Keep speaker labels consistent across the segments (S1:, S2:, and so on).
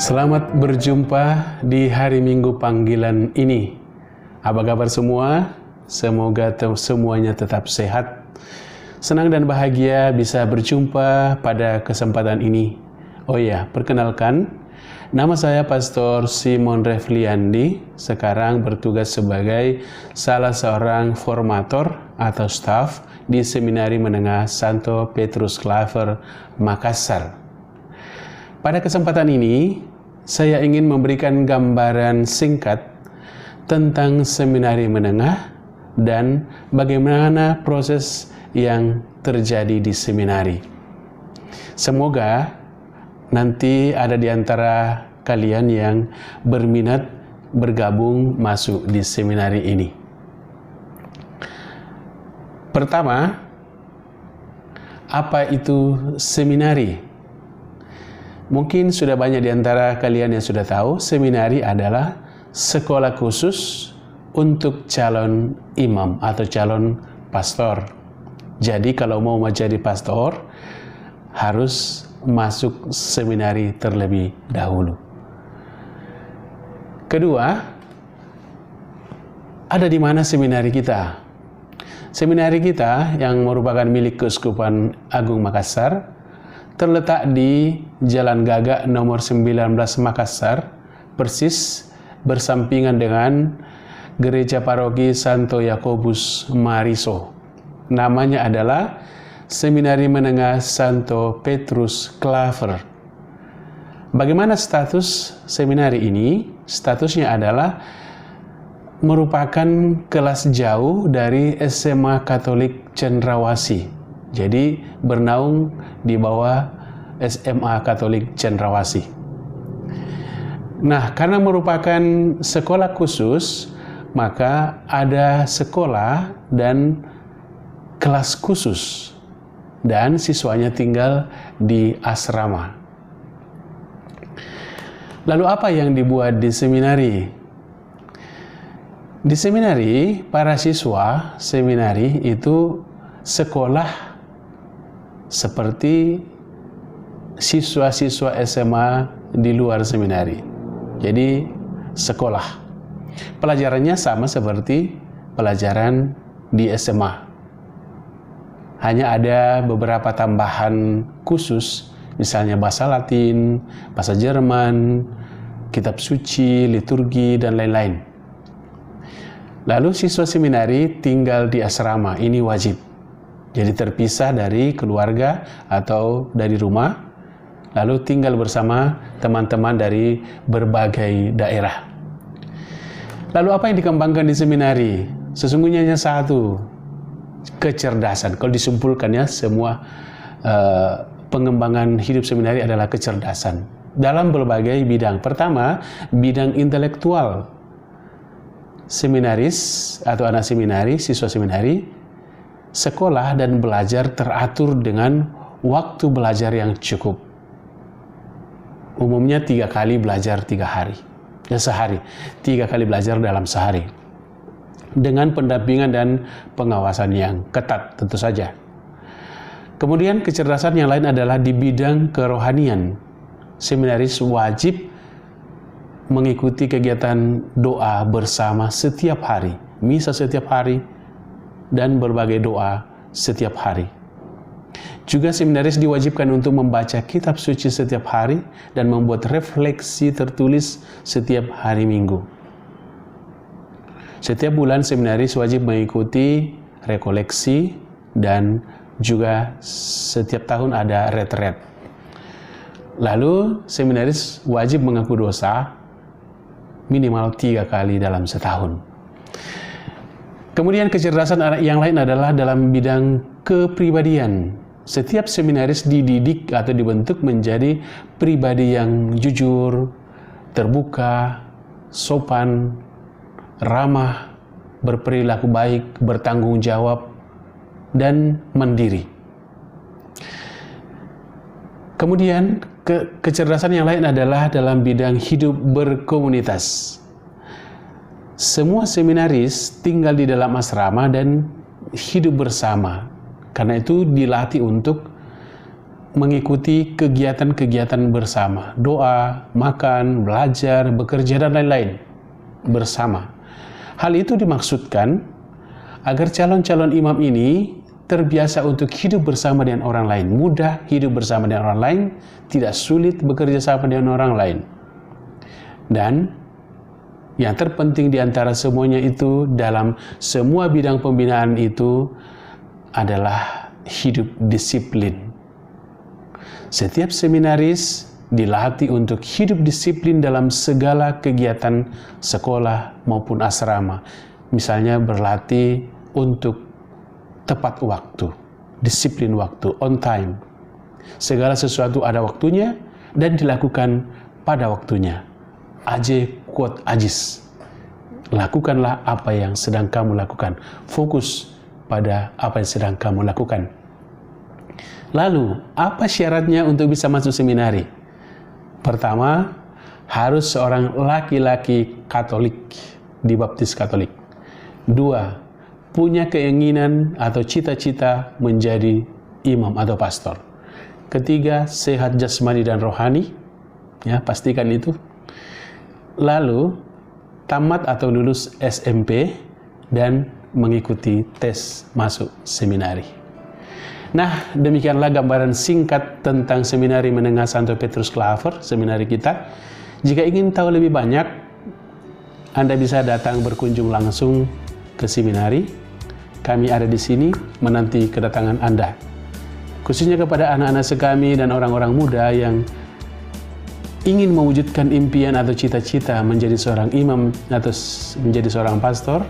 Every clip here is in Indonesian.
S1: Selamat berjumpa di hari Minggu panggilan ini. Apa kabar semua? Semoga semuanya tetap sehat. Senang dan bahagia bisa berjumpa pada kesempatan ini. Oh ya, perkenalkan, nama saya Pastor Simon Refliandi. Sekarang bertugas sebagai salah seorang formator atau staf di Seminari Menengah Santo Petrus Claver, Makassar. Pada kesempatan ini, saya ingin memberikan gambaran singkat tentang seminari menengah dan bagaimana proses yang terjadi di seminari. Semoga nanti ada di antara kalian yang berminat bergabung masuk di seminari ini. Pertama, apa itu seminari? Mungkin sudah banyak di antara kalian yang sudah tahu, seminari adalah sekolah khusus untuk calon imam atau calon pastor. Jadi kalau mau menjadi pastor, harus masuk seminari terlebih dahulu. Kedua, ada di mana seminari kita? Seminari kita yang merupakan milik Keuskupan Agung Makassar terletak di Jalan Gagak nomor 19 Makassar, persis bersampingan dengan Gereja Paroki Santo Yakobus Mariso. Namanya adalah Seminari Menengah Santo Petrus Claver. Bagaimana status seminari ini? Statusnya adalah merupakan kelas jauh dari SMA Katolik Cendrawasih. Jadi bernaung di bawah SMA Katolik Cendrawasih. Nah, karena merupakan sekolah khusus, maka ada sekolah dan kelas khusus, dan siswanya tinggal di asrama. Lalu apa yang dibuat di seminari? Di seminari, para siswa seminari itu sekolah seperti siswa-siswa SMA di luar seminari. Jadi sekolah. Pelajarannya sama seperti pelajaran di SMA. Hanya ada beberapa tambahan khusus, misalnya bahasa Latin, bahasa Jerman, kitab suci, liturgi, dan lain-lain. Lalu siswa seminari tinggal di asrama, ini wajib. Jadi terpisah dari keluarga atau dari rumah, lalu tinggal bersama teman-teman dari berbagai daerah. Lalu apa yang dikembangkan di seminari? Sesungguhnya hanya satu, kecerdasan. Kalau disimpulkannya semua pengembangan hidup seminari adalah kecerdasan dalam berbagai bidang. Pertama, bidang intelektual. Seminaris atau anak seminari, siswa seminari, sekolah dan belajar teratur dengan waktu belajar yang cukup. Umumnya 3 kali belajar 3 hari. Sehari. 3 kali belajar dalam sehari. Dengan pendampingan dan pengawasan yang ketat tentu saja. Kemudian kecerdasan yang lain adalah di bidang kerohanian. Seminaris wajib mengikuti kegiatan doa bersama setiap hari. Misa setiap hari, dan berbagai doa setiap hari. Juga seminaris diwajibkan untuk membaca kitab suci setiap hari dan membuat refleksi tertulis setiap hari Minggu. Setiap bulan seminaris wajib mengikuti rekoleksi dan juga setiap tahun ada retret. Lalu seminaris wajib mengaku dosa minimal 3 kali dalam setahun. Kemudian kecerdasan yang lain adalah dalam bidang kepribadian. Setiap seminaris dididik atau dibentuk menjadi pribadi yang jujur, terbuka, sopan, ramah, berperilaku baik, bertanggung jawab, dan mandiri. Kemudian kecerdasan yang lain adalah dalam bidang hidup berkomunitas. Semua seminaris tinggal di dalam asrama dan hidup bersama. Karena itu dilatih untuk mengikuti kegiatan-kegiatan bersama, doa, makan, belajar, bekerja, dan lain-lain bersama. Hal itu dimaksudkan agar calon-calon imam ini terbiasa untuk hidup bersama dengan orang lain, mudah hidup bersama dengan orang lain, tidak sulit bekerja sama dengan orang lain. Dan yang terpenting di antara semuanya itu, dalam semua bidang pembinaan itu adalah hidup disiplin. Setiap seminaris dilatih untuk hidup disiplin dalam segala kegiatan sekolah maupun asrama. Misalnya berlatih untuk tepat waktu, disiplin waktu, on time. Segala sesuatu ada waktunya dan dilakukan pada waktunya. Aje quote ajis. Lakukanlah apa yang sedang kamu lakukan. Fokus pada apa yang sedang kamu lakukan. Lalu, apa syaratnya untuk bisa masuk seminari? Pertama, harus seorang laki-laki Katolik, dibaptis Katolik. 2, punya keinginan atau cita-cita menjadi imam atau pastor. 3, sehat jasmani dan rohani. Ya, pastikan itu. Lalu, tamat atau lulus SMP dan mengikuti tes masuk seminari. Nah, demikianlah gambaran singkat tentang Seminari Menengah Santo Petrus Claver, seminari kita. Jika ingin tahu lebih banyak, Anda bisa datang berkunjung langsung ke seminari. Kami ada di sini menanti kedatangan Anda. Khususnya kepada anak-anak sekami dan orang-orang muda yang ingin mewujudkan impian atau cita-cita menjadi seorang imam atau menjadi seorang pastor,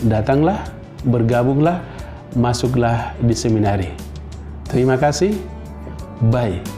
S1: datanglah, bergabunglah, masuklah di seminari. Terima kasih. Bye.